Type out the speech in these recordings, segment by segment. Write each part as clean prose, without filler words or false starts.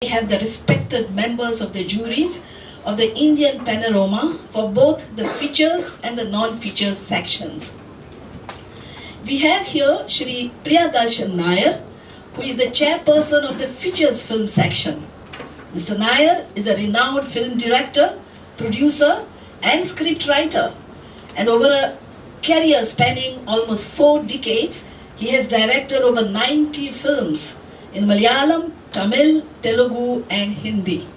We have the respected members of the juries of the Indian Panorama for both the features and the non-features sections. We have here Shri Priyadarshan Nair, who is the chairperson of the features film section. Mr. Nair is a renowned film director, producer and scriptwriter, and over a career spanning almost 4 decades, he has directed over 90 films in Malayalam, Tamil, Telugu and Hindi.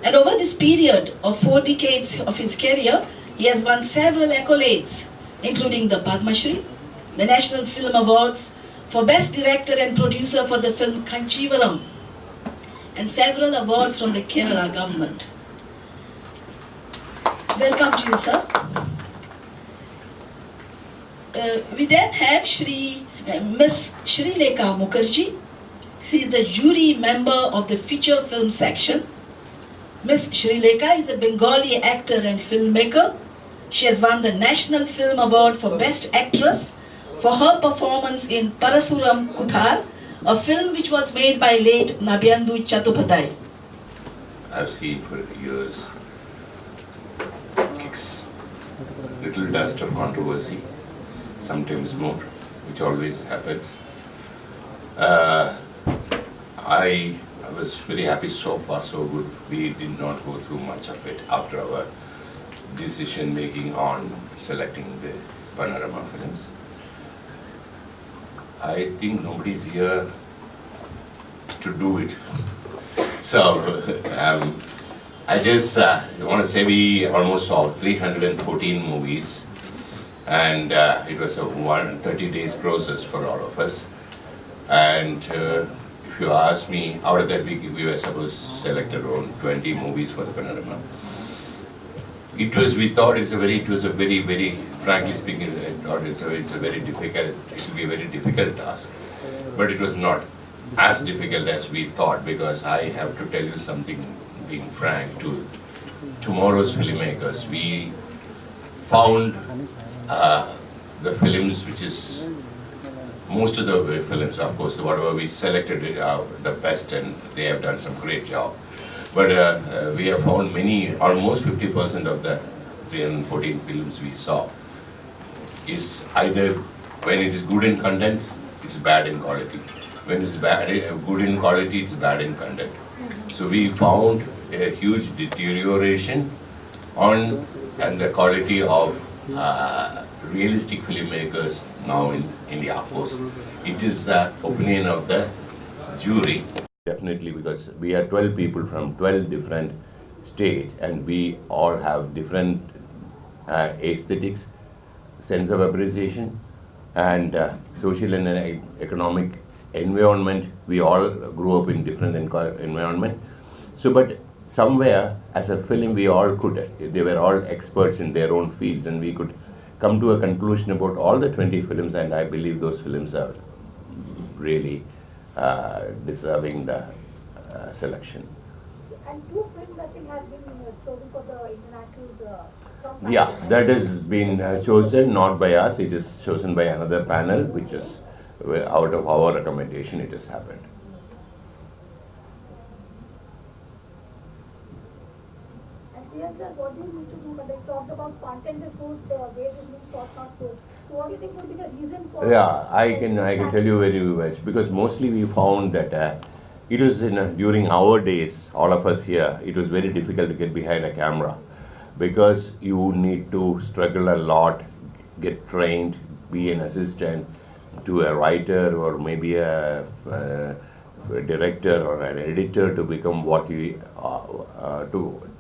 And over this period of 4 decades of his career, he has won several accolades, including the Padma Shri, the National Film Awards for Best Director and Producer for the film Kanchivaram, and several awards from the Kerala government. Welcome to you, sir. We then have Miss Srilekha Mukherjee. She is the jury member of the feature film section. Miss Srilekha is a Bengali actor and filmmaker. She has won the National Film Award for Best Actress for her performance in Parasuram Kuthar, a film which was made by late Nabyandu Chattopadhyay. I've seen for years kicks little dust of controversy, sometimes more, which always happens. I was very happy, so far so good. We did not go through much of it after our decision making on selecting the Panorama films. I think nobody's here to do it. So I just want to say we almost saw 314 movies, and it was a 30 days process for all of us. And if you ask me, out of that we were supposed to select around 20 movies for the Panorama. We thought it was a very, frankly speaking, I thought it will be a very difficult task. But it was not as difficult as we thought, because I have to tell you something, being frank, to tomorrow's filmmakers. We found the films which is, most of the films, of course, whatever we selected are the best, and they have done some great job. But we have found almost 50% of the 314 films we saw is either, when it is good in content, it's bad in quality. When it's good in quality, it's bad in content. So we found a huge deterioration and the quality of realistic filmmakers now in India. Of course, it is the opinion of the jury. Definitely, because we are 12 people from 12 different states, and we all have different aesthetics, sense of appreciation, and social and economic environment. We all grew up in different environment. So, but somewhere as a film, they were all experts in their own fields, and we could come to a conclusion about all the 20 films, and I believe those films are really deserving the selection. And 2 films I think have been chosen for the international. Yeah, that has been chosen not by us. It is chosen by another panel, which is out of our recommendation. It has happened. Yes, sir, what do you need to do? They talked about content before where it is not so. So what do you think would be the reason for? Yeah, I can tell you very much, because mostly we found that it was during our days, all of us here, it was very difficult to get behind a camera, because you need to struggle a lot, get trained, be an assistant to a writer or maybe a director or an editor to become what you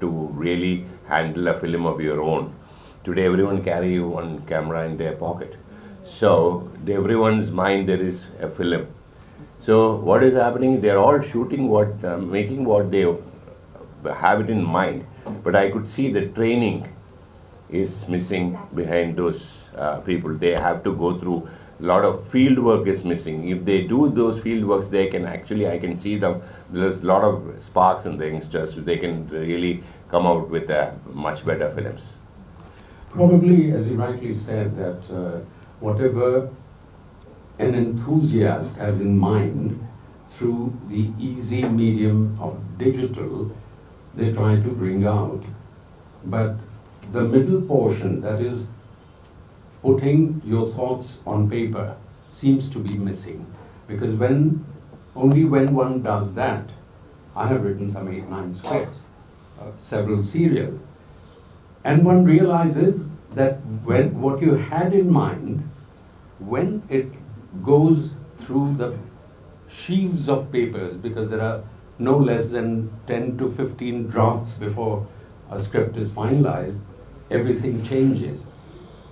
to really handle a film of your own. Today everyone carry one camera in their pocket, so everyone's mind there is a film. So what is happening, they're all shooting making what they have it in mind, but I could see the training is missing behind those people. They have to go through a lot of field work is missing. If they do those field works, they can actually, I can see them, there's a lot of sparks in the youngsters. They can really come out with much better films. Probably, as you rightly said, that whatever an enthusiast has in mind, through the easy medium of digital, they try to bring out. But the middle portion, that is putting your thoughts on paper, seems to be missing. Because only when one does that, I have written some 8-9 scripts, several serials, and one realizes that what you had in mind, when it goes through the sheaves of papers, because there are no less than 10 to 15 drafts before a script is finalized, everything changes.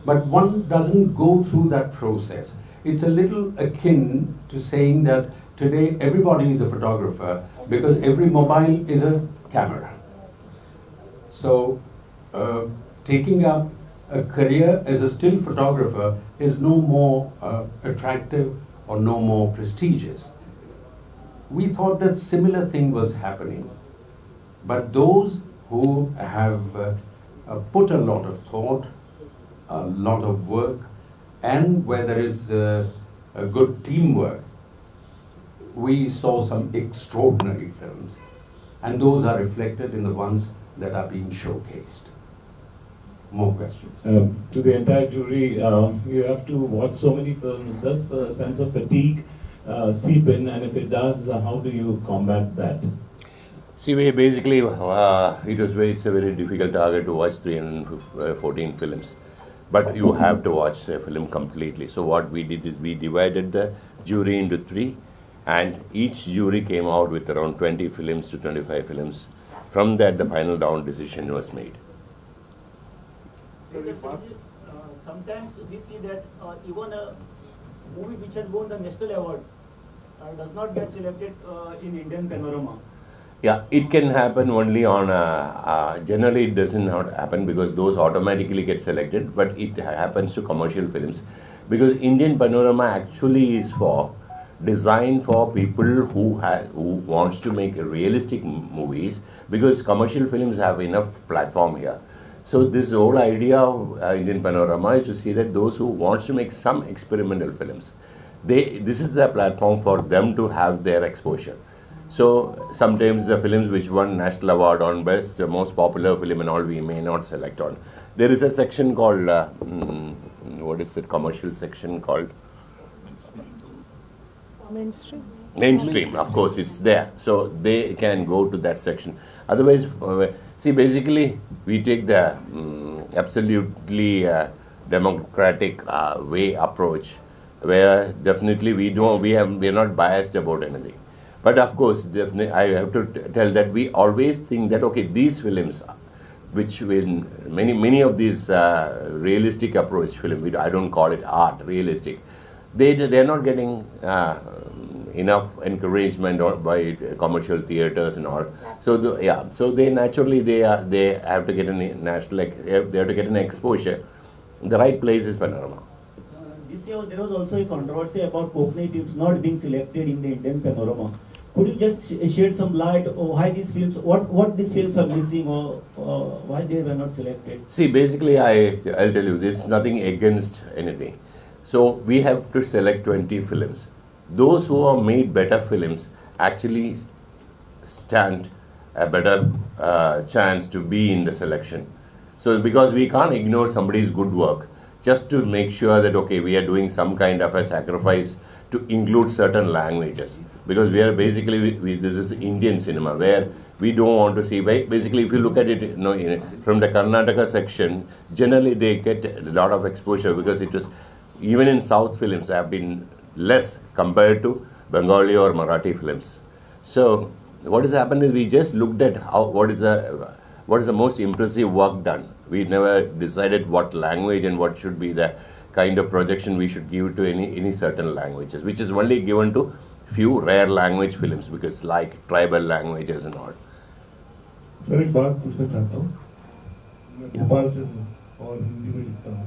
But one doesn't go through that process. It's a little akin to saying that today everybody is a photographer because every mobile is a camera. So taking up a career as a still photographer is no more attractive or no more prestigious. We thought that similar thing was happening. But those who have put a lot of thought, a lot of work, and where there is a good teamwork, we saw some extraordinary films. And those are reflected in the ones that are being showcased. More questions? To the entire jury, you have to watch so many films. Does a sense of fatigue seep in? And if it does, how do you combat that? See, we basically, it's a very difficult target to watch 314 films. But you have to watch a film completely. So what we did is we divided the jury into 3, and each jury came out with around 20 films to 25 films. From that, the final down decision was made. Sometimes we see that even a movie which has won the national award does not get selected in Indian Panorama. Yeah, it can happen only on generally it doesn't not happen because those automatically get selected, but it happens to commercial films because Indian Panorama actually is designed for people who wants to make realistic movies, because commercial films have enough platform here. So this whole idea of Indian Panorama is to see that those who wants to make some experimental films, this is the platform for them to have their exposure. So sometimes the films which won national award on best, the most popular film and all, we may not select on. There is a section called, what is it, commercial section called? Mainstream. Mainstream, of course, it's there. So they can go to that section. Otherwise, see, basically, we take the absolutely democratic way approach, where definitely we are not biased about anything. But of course, definitely, I have to tell that we always think that, okay, these films, which win many of these realistic approach film, I don't call it art, realistic, they're not getting enough encouragement by commercial theaters and all. So so they naturally they have to get they have to get an exposure. The right place is Panorama. This year there was also a controversy about Konkani teams not being selected in the Indian Panorama. Could you just shed some light on why these films, what these films are missing, or why they were not selected? See, basically, I'll tell you, there's nothing against anything. So we have to select 20 films. Those who have made better films actually stand a better chance to be in the selection. So because we can't ignore somebody's good work just to make sure that, okay, we are doing some kind of a sacrifice to include certain languages. Because we are basically, this is Indian cinema where we don't want to see, basically if you look at it from the Karnataka section, generally they get a lot of exposure because it was, even in South films have been less compared to Bengali or Marathi films. So what has happened is we just looked at what is the most impressive work done. We never decided what language and what should be the kind of projection we should give to any certain languages, which is only given to few rare language films, because like tribal languages and all. Sir एक बात पूछना चाहता हूँ, मैं भोपाल से हूँ और हिंदी में लिखता हूँ।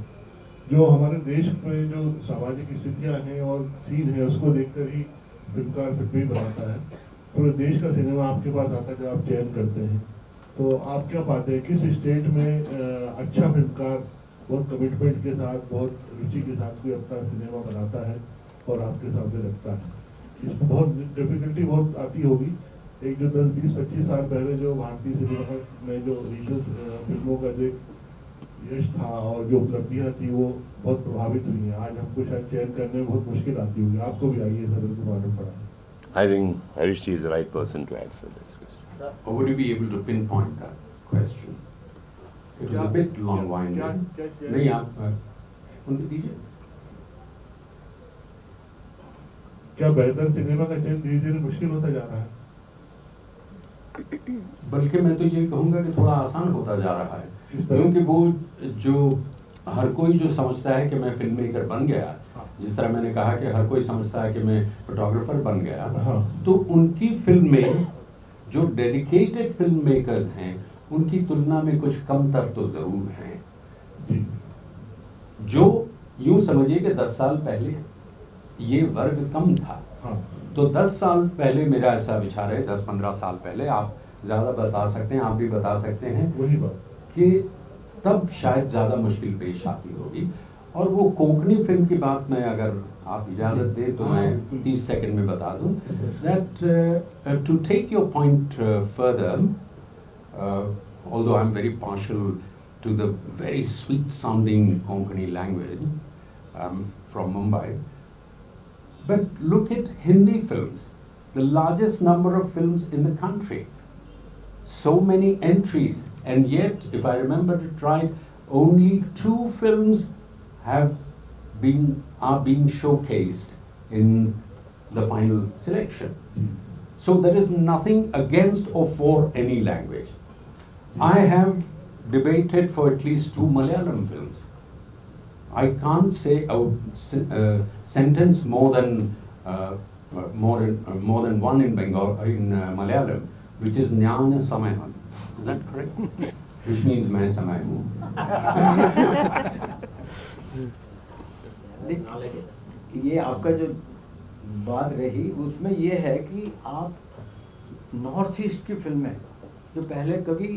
जो हमारे देश में जो सामाजिक स्थितियाँ हैं और सीन है, उसको देखकर ही फिल्मकार फिल्में बनाता है। पूरे देश का सिनेमा आपके पास आता है जब आप चयन करते हैं, तो आप क्या पाते हैं किस स्टेट में अच्छा फिल्मकार बहुत कमिटमेंट के साथ, बहुत रुचि के साथ कोई अपना सिनेमा बनाता है और आपके सामने रखता है? इसमें बहुत डिफिकल्टी बहुत आती होगी। एक जो 10, 20, 25 साल पहले जो भारतीय सिनेमा में जो रीशस फिल्मों का जो यश था और जो उपलब्धियां थी वो बहुत प्रभावित हुई हैं। आज हमको शायद चयन करने में बहुत मुश्किल आती होगी, आपको भी आई है सर, बिल्कुल मालूम पड़ा। I think Harish is the right person to answer this question. Or would you be able to pinpoint that question? It was a bit long-winded. नहीं आप उनको दीजिए। क्या बेहतर सिनेमा का चयन धीरे धीरे मुश्किल होता जा रहा है? बल्कि मैं तो ये कहूँगा कि थोड़ा आसान होता जा रहा है, क्योंकि वो जो हर कोई जो समझता है कि मैं फिल्म मेकर बन गया, जिस तरह मैंने कहा कि हर कोई समझता है कि मैं फोटोग्राफर बन गया, तो उनकी फिल्में जो डेडिकेटेड फिल्म मेकर्स हैं उनकी तुलना में कुछ कमतर तो जरूर हैं। जो यूं समझिए कि 10 साल पहले ये वर्ग कम था, तो 10 साल पहले मेरा ऐसा विचार है, 10-15 साल पहले, आप ज्यादा बता सकते हैं, आप भी बता सकते हैं, वही बात कि तब शायद ज्यादा मुश्किल पेश आती होगी। और वो कोंकणी फिल्म की बात मैं, अगर आप इजाजत दें तो मैं 30 सेकंड में बता दूं, that to take your point further, although I'm very partial to the very sweet sounding Konkani language, from Mumbai, but look at Hindi films, the largest number of films in the country, so many entries, and yet, if I remember it right, only 2 films are being showcased in the final selection. So there is nothing against or for any language. I have debated for at least 2 Malayalam films. I can't say a sentence more than one in Malayalam, which is Jnana Samayan. Is that correct? Which means मैं समय हूँ। ये आपका जो बात रही उसमें ये है कि आप नॉर्थ ईस्ट की फिल्में जो पहले कभी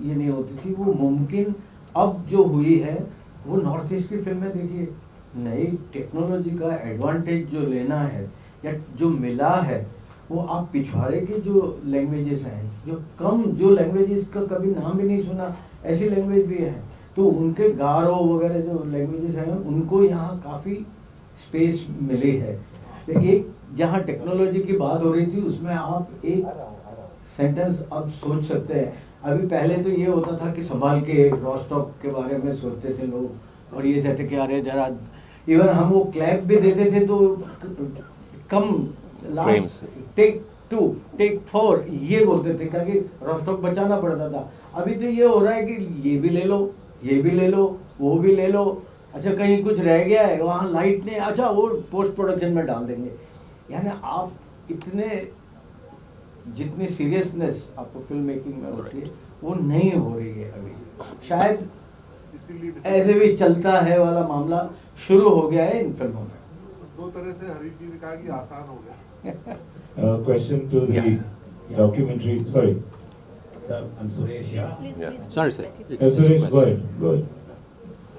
ये नहीं होती थी, वो मुमकिन अब जो हुई है, वो नॉर्थ ईस्ट की फिल्में देखिए, नई टेक्नोलॉजी का एडवांटेज जो लेना है या जो मिला है, वो आप पिछवाड़े के जो लैंग्वेजेस हैं, जो लैंग्वेजेस का कभी नाम भी नहीं सुना, ऐसी लैंग्वेज भी है, तो उनके गारो वगैरह जो लैंग्वेजेस हैं उनको यहाँ काफ़ी स्पेस मिली है। तो एक जहाँ टेक्नोलॉजी की बात हो रही थी उसमें आप एक सेंटेंस अब सोच सकते हैं। अभी पहले तो ये होता था कि संभाल के रोस्टॉक के बारे में सोचते थे लोग, और ये कहते कि अरे जरा, इवन हम वो क्लैप भी देते थे तो कम लास्ट टेक 2 टेक 4 ये बोलते थे, क्योंकि रोस्टॉक बचाना पड़ता था। अभी तो ये हो रहा है कि ये भी ले लो, ये भी ले लो, वो भी ले लो, अच्छा कहीं कुछ रह गया है वहाँ लाइट ने, अच्छा वो पोस्ट प्रोडक्शन में डाल देंगे। यानी आप इतने, जितनी सीरियसनेस आपको फिल्म मेकिंग में होती है वो नहीं हो रही है अभी। शायद ऐसे भी चलता है वाला मामला शुरू हो गया है इन फिल्मों में। 2 तरह से हरीश जी ने कहा कि आसान हो गया। Question to the documentary. Sorry. Sir, I'm Suresh. Yeah. Sorry, sir. Suresh, go ahead. Go ahead.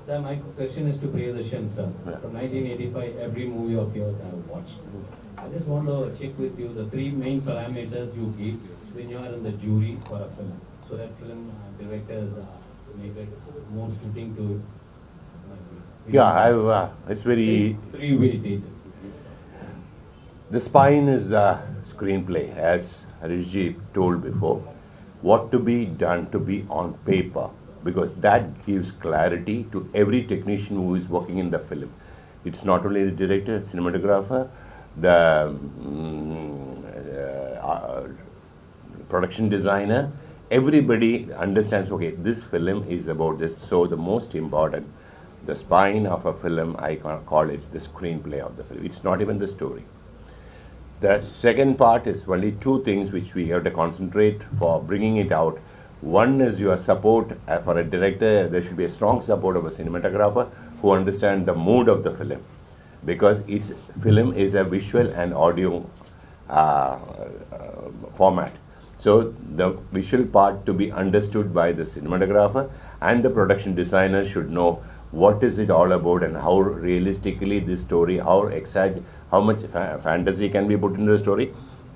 Sir, my question is to Priyadarshan, sir. Yeah. From 1985, every movie of yours I have watched. I just want to check with you the 3 main parameters you give when you are in the jury for a film, so that film directors make it more suiting to it. Yeah, it's very... 3 weightages. The spine is a screenplay, as Harishji told before. What to be done to be on paper, because that gives clarity to every technician who is working in the film. It's not only the director, cinematographer, the production designer, everybody understands, okay, this film is about this. So the most important, the spine of a film, I call it the screenplay of the film. It's not even the story. The second part is only 2 things which we have to concentrate for bringing it out. One is your support for a director. There should be a strong support of a cinematographer who understands the mood of the film, because its film is a visual and audio format. So the visual part to be understood by the cinematographer, and the production designer should know what is it all about and how realistically this story, how much fantasy can be put into the story,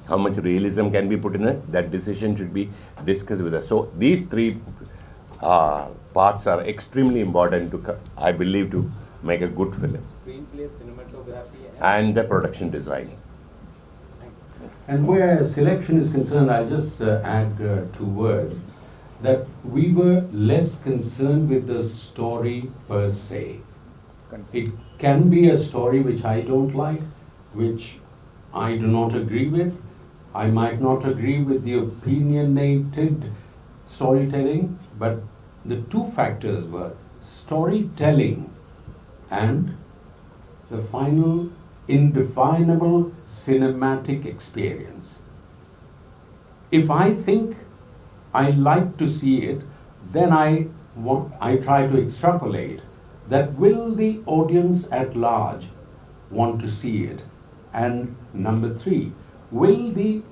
how much realism can be put in it. That decision should be discussed with us. So these three parts are extremely important to, I believe, to make a good film. Screenplay, cinematography, And the production design. And where selection is concerned, I'll just add 2 words. That we were less concerned with the story per se. It can be a story which I don't like, which I do not agree with. I might not agree with the opinionated storytelling, but the 2 factors were storytelling and the final indefinable cinematic experience. If I think I like to see it, then I try to extrapolate that will the audience at large want to see it, and number 3, will the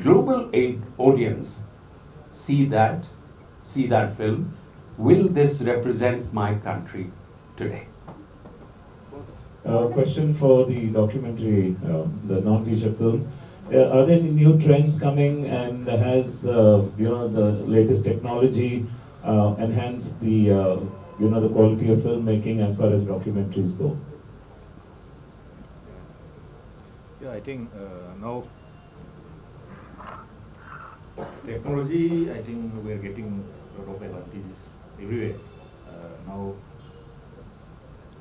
global audience see that film? Will this represent my country today? Question for the documentary, the non-feature film. Are there any new trends coming, and has the latest technology enhanced the the quality of filmmaking as far as documentaries go? Yeah, I think now technology, I think we are getting a lot of advantages everywhere. Now,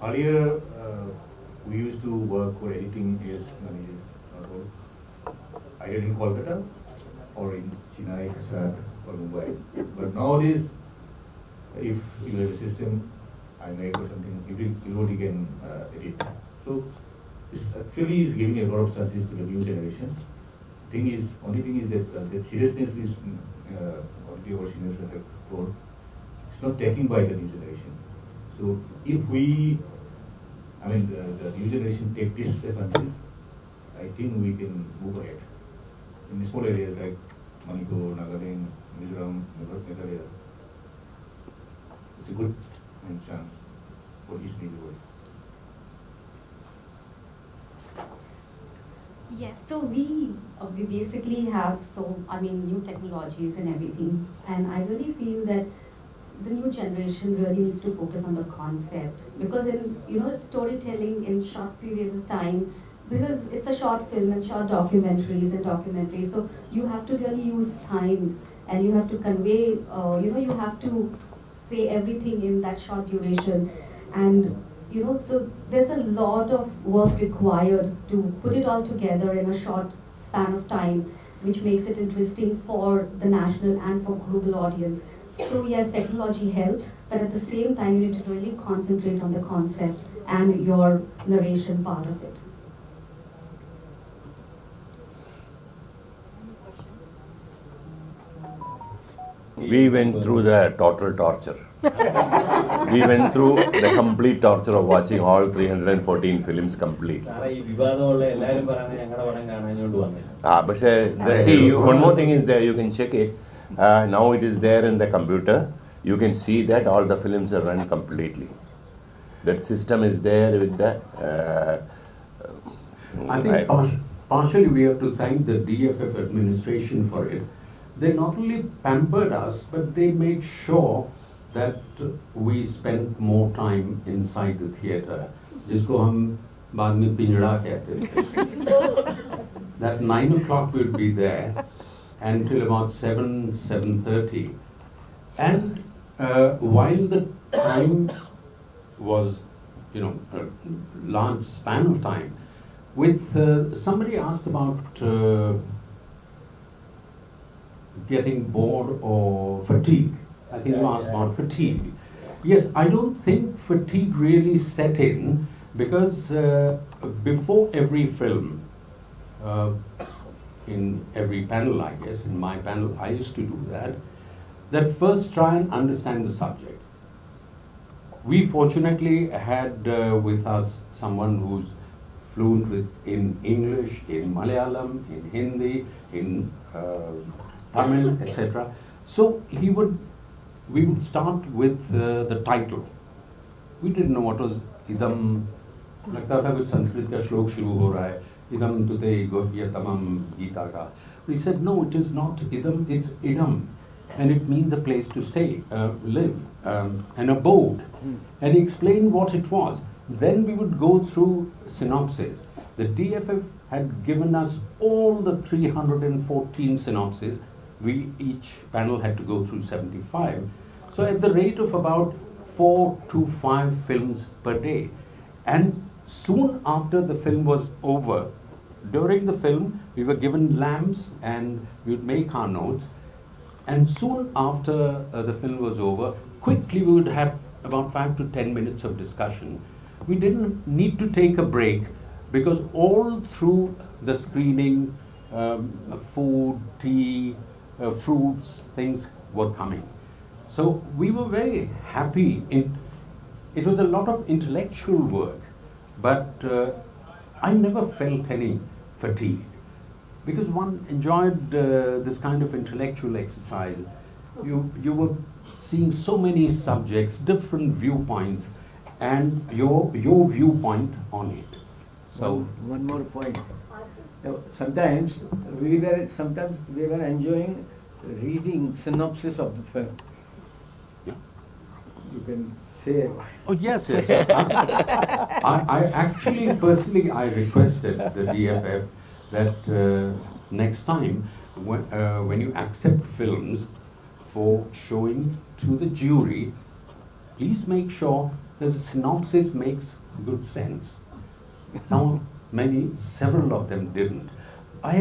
earlier we used to work for editing as either in Kolkata or in Chennai, Kasar or Mumbai. But nowadays, if you have a system, I make or something, everybody can edit. So this actually is giving a lot of chances to the new generation. Only thing is that the seriousness is already our seniors have told. It's not taken by the new generation. So if we, the new generation take this advantage, I think we can move ahead. In small areas like Manipur, Nagaland, Mizoram, Meghalaya, it's a good chance for each neighborhood. Yes, so we basically have new technologies and everything, and I really feel that the new generation really needs to focus on the concept, because in storytelling in short periods of time, because it's a short film and short documentaries, so you have to really use time, and you have to convey, you have to say everything in that short duration, and so there's a lot of work required to put it all together in a short span of time, which makes it interesting for the national and for global audience. So yes, technology helps, but at the same time, you need to really concentrate on the concept and your narration part of it. We went through the total torture. We went through the complete torture of watching all 314 films completely. But see, one more thing is there, you can check it. Now it is there in the computer. You can see that all the films are run completely. That system is there with the... I think partially we have to thank the DFF administration for it. They not only pampered us, but they made sure that we spent more time inside the theatre. जिसको हम बाद में पिंजड़ा कहते थे. That 9 o'clock we'd be there until about 7:30. And while the time was, a large span of time, somebody asked about getting bored or fatigue. I think you asked about fatigue. Yes, I don't think fatigue really set in, because before every film, in every panel, I guess, in my panel, I used to do that first try and understand the subject. We fortunately had with us someone who's fluent in English, in Malayalam, in Hindi, in Tamil, etc. So we would start with the title. We didn't know what was idam लगता था कुछ संस्कृत का श्लोक शुरू हो रहा है, idam tute gohyatamam gita ka. He said, no, it is not idam, it's idam. And it means a place to stay, live, an abode. And he explained what it was. Then we would go through synopsis. The DFF had given us all the 314 synopses. Each panel had to go through 75. So at the rate of about 4 to 5 films per day. And soon after the film was over, during the film, we were given lamps and we would make our notes. And soon after the film was over, quickly we would have about 5 to 10 minutes of discussion. We didn't need to take a break because all through the screening, food, tea, fruits, things were coming. So we were very happy. It was a lot of intellectual work, but I never felt any fatigue because one enjoyed this kind of intellectual exercise. You were seeing so many subjects, different viewpoints, and your viewpoint on it. So one more point. Sometimes we were enjoying reading synopsis of the film. Yeah. You can say. Oh yes, yes. I actually personally I requested the DFF that next time when you accept films for showing to the jury, please make sure that the synopsis makes good sense. Several of them didn't. I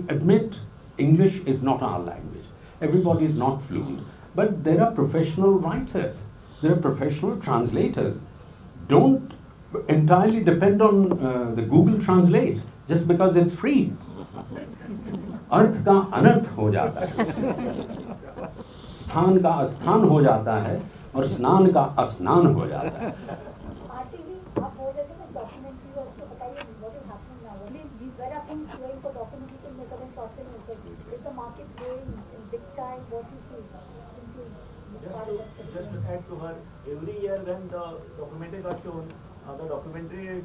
admit English is not our language. Everybody is not fluent. But there are professional writers. There are professional translators. Don't entirely depend on the Google Translate just because it's free. अर्थ का अनर्थ हो जाता है, स्थान का अस्थान हो जाता है और स्नान का अस्नान हो जाता है. आप बोल रहे थे ना डॉक्यूमेंट्री और उसको बताइए what is happening now. Where are things going for documentary filmmakers and short filmmakers? Is the market growing in big time? What do you see? Just to add to her, every year when the documentary got shown, the documentary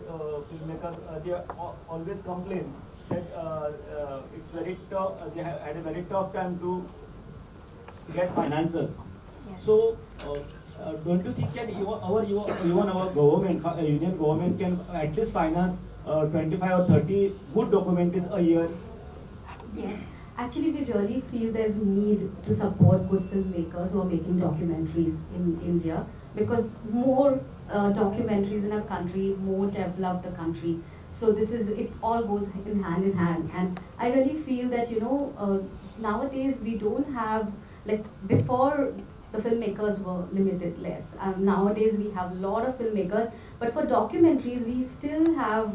filmmakers they always complain that it's very tough. They have had a very tough time to get finances. Yes. So, don't you think that even our government, union government, can at least finance 25 or 30 good documentaries a year? Yes. Actually, we really feel there's need to support good filmmakers who are making documentaries in India, because more documentaries in our country, more develop the country. So it all goes in hand. And I really feel that, nowadays we don't have, like before the filmmakers were limited less. Nowadays we have a lot of filmmakers, but for documentaries we still have,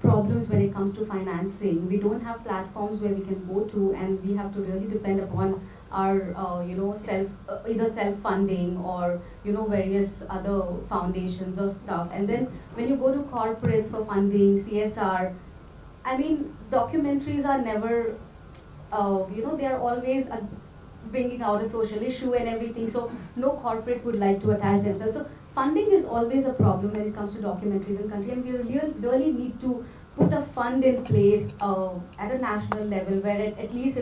problems when it comes to financing. We don't have platforms where we can go to, and we have to really depend upon our, either self-funding or, various other foundations or stuff. And then when you go to corporates for funding, CSR, I mean, documentaries are never, they are always bringing out a social issue and everything. So no corporate would like to attach themselves. So funding is always a problem when it comes to documentaries in country, and we really need to put a fund in place at a national level where at least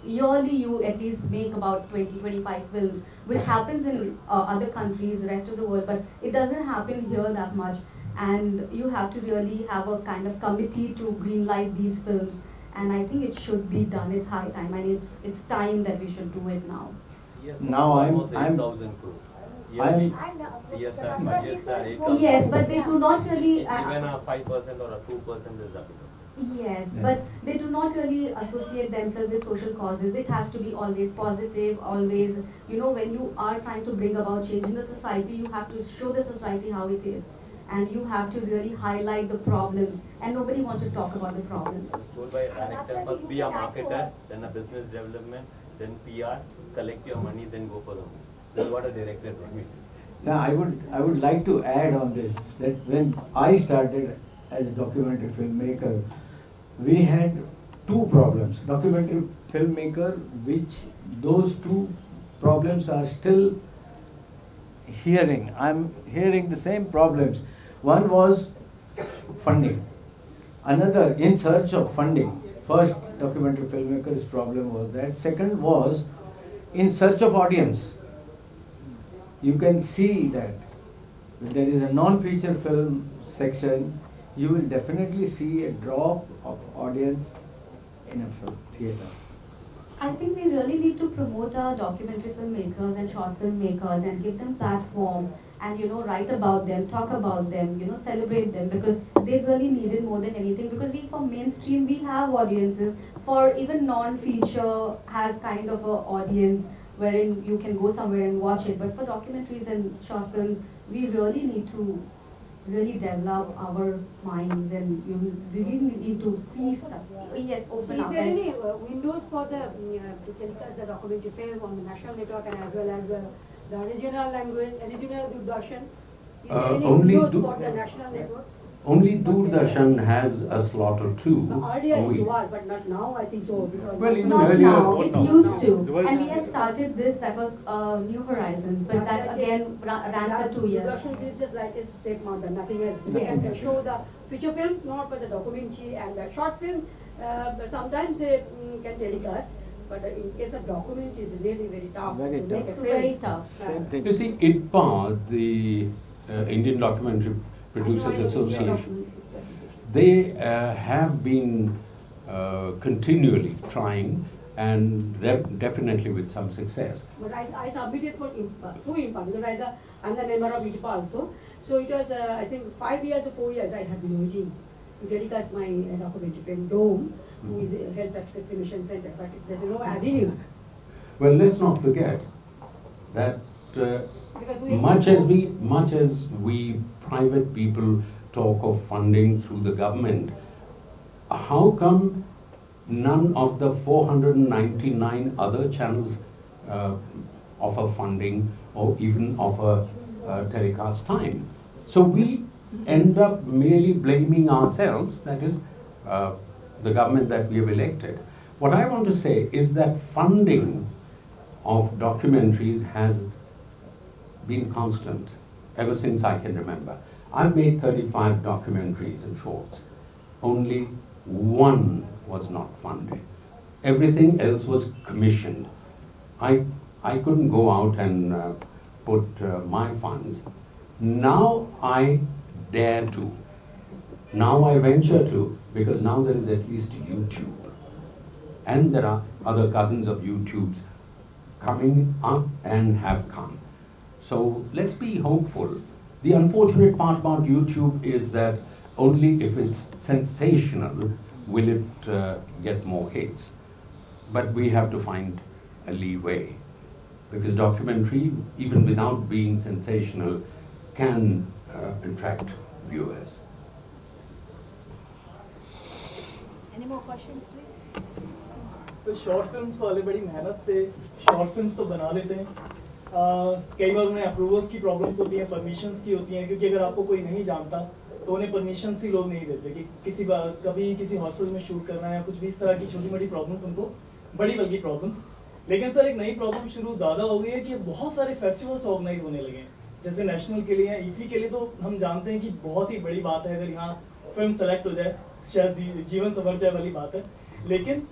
yearly you at least make about 20-25 films, which happens in other countries, the rest of the world, but it doesn't happen here that much. And you have to really have a kind of committee to greenlight these films, and I think it should be done. It's high time, and it's time that we should do it now. Now I'm Yes, but they do not really. Even a 5% or a 2% is applicable. Yes, but they do not really associate themselves with social causes. It has to be always positive, always, when you are trying to bring about change in the society, you have to show the society how it is. And you have to really highlight the problems. And nobody wants to talk about the problems. It's told by a director, first be a marketer, then a business development, then PR, collect your money, then go for the movie. This is what a director permits. Now I would like to add on this that when I started as a documentary filmmaker, we had two problems. Documentary filmmaker, which those two problems are still hearing. I'm hearing the same problems. One was funding. Another, in search of funding. First, documentary filmmaker's problem was that. Second was in search of audience. You can see that when there is a non-feature film section, you will definitely see a drop of audience in a film theatre. I think we really need to promote our documentary filmmakers and short film makers and give them platform and, you know, write about them, talk about them, you know, celebrate them, because they really need it more than anything. Because we, for mainstream, we have audiences. For even non-feature has kind of a audience wherein you can go somewhere and watch it. But for documentaries and short films, we really need to really develop our minds, and you really need to see stuff. Yes, open up. Is there any windows for the to telecast the documentary film on the national network and as well as the regional language, regional Doordarshan? Is there any only windows do- for the national network? Only Doordarshan has a slot or two. Earlier a it week. was, but not now, I think so. Because Well, in Not earlier- now, not it now. used to. Device- And we had started this, that was New Horizons, but that again ran for 2 years. Doordarshan is just like a state mountain, nothing else. They Yes. can show the feature film, not but the documentary and the short film. But sometimes they can telecast, but in case of documentary, it's really very tough. Very to make tough. a It's film. very tough. Same thing. You see, IDPA, the Indian Documentary Producers Association, they have been continually trying and definitely with some success. But I submitted for through IMPA because I'm the member of IMPA also. So it was, I think, 5 years or 4 years I have been waiting to telecast my documentary film, Dome, who is a health examination center, but there's no avenue. Well, let's not forget that Because we much as we private people talk of funding through the government, how come none of the 499 other channels offer funding or even offer telecast time? So we end up merely blaming ourselves, that is, the government that we have elected. What I want to say is that funding of documentaries has been constant ever since I can remember. I've made 35 documentaries and shorts. Only one was not funded. Everything else was commissioned. I couldn't go out and put my funds. Now I dare to. Now I venture to, because now there is at least YouTube. And there are other cousins of YouTubes coming up and have come. So let's be hopeful. The unfortunate part about YouTube is that only if it's sensational will it get more hits. But we have to find a leeway, because documentary, even without being sensational, can attract viewers. Any more questions, please? तो short films वाले बड़ी मेहनत से short films तो बना लेते हैं। कई बार उन्हें अप्रूवल्स की प्रॉब्लम्स होती हैं, परमिशंस की होती हैं, क्योंकि अगर आपको कोई नहीं जानता तो उन्हें परमिशंस ही लोग नहीं देते कि कभी किसी हॉस्पिटल में शूट करना है या कुछ भी इस तरह की छोटी मोटी प्रॉब्लम्स उनको बड़ी बल्कि प्रॉब्लम्स। लेकिन सर एक नई प्रॉब्लम शुरू ज़्यादा हो गई है कि बहुत सारे फेस्टिवल्स ऑर्गेनाइज होने लगे हैं, जैसे नेशनल के लिए, ईफी के लिए। तो हम जानते हैं कि बहुत ही बड़ी बात है अगर यहाँ फिल्म सेलेक्ट हो जाए, शायद जीवन संवर जाए वाली बात है। लेकिन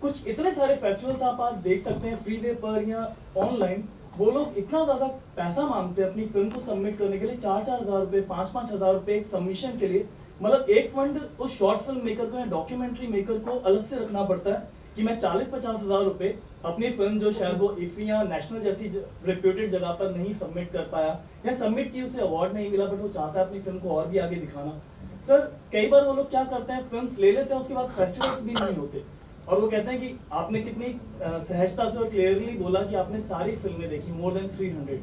कुछ इतने सारे फेस्टिवल्स आप आज देख सकते हैं फ्रीवे पर या ऑनलाइन, वो लोग इतना ज्यादा पैसा मांगते हैं अपनी फिल्म को सबमिट करने के लिए, 4-4 हज़ार रुपए, 5-5 हज़ार रुपए एक सबमिशन के लिए। मतलब एक फंड उस शॉर्ट फिल्म मेकर को या डॉक्यूमेंट्री मेकर को अलग से रखना पड़ता है कि मैं 40-50 हज़ार रुपए अपनी फिल्म जो शायद वो इफी या नेशनल जैसी रेप्यूटेड जगह पर नहीं सबमिट कर पाया या सबमिट की उसे अवार्ड नहीं मिला, बट वो चाहता है अपनी फिल्म को और भी आगे दिखाना। सर कई बार वो लोग क्या करते हैं, फिल्म ले लेते हैं, उसके बाद फेस्टिवल्स भी नहीं होते, और वो कहते हैं कि आपने कितनी सहजता से और क्लियरली बोला कि आपने सारी फिल्में देखी, मोर देन 300,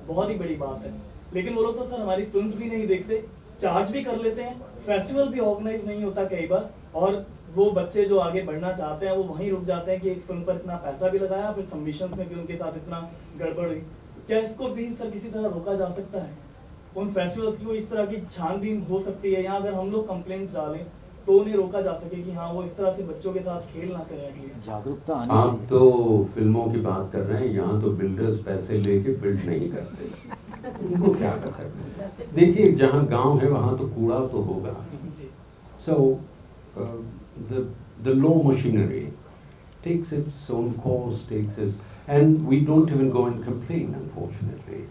बहुत ही बड़ी बात है। लेकिन वो लोग तो सर हमारी फिल्म्स भी नहीं देखते, चार्ज भी कर लेते हैं, फेस्टिवल भी ऑर्गेनाइज नहीं होता कई बार, और वो बच्चे जो आगे बढ़ना चाहते हैं वो वहीं रुक जाते हैं कि एक फिल्म पर इतना पैसा भी लगाया, फिर सबमिशंस में भी उनके साथ इतना गड़बड़ हुई। क्या इसको भी सर किसी तरह रोका जा सकता है? उन फेस्टिवल्स की कोई इस तरह की छानबीन हो सकती है, या अगर हम लोग कंप्लेंट्स डालें तो उन्हें रोका जा सके कि हाँ वो इस तरह से बच्चों के साथ खेल ना करें एटलीस्ट? जागरूकता आप तो फिल्मों की बात कर रहे हैं, यहाँ तो बिल्डर्स पैसे लेके बिल्ड नहीं करते, उनको क्या कर सकते हैं। देखिए जहाँ गांव है वहाँ तो कूड़ा तो होगा. So the law machinery takes its own course, and we don't even go and complain, unfortunately.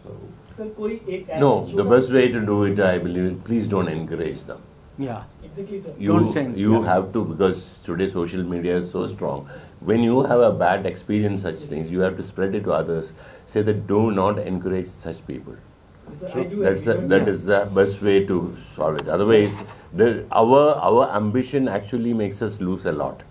So. Sir कोई एक No, the best way to do it, I believe, please don't encourage them. Yeah. Exactly, sir. Don't send, You yeah. have to, because today social media is so strong. When you have a bad experience, such things, you have to spread it to others. Say that do not encourage such people. Sir, I do That agree. is the best way to solve it. Otherwise, our ambition actually makes us lose a lot.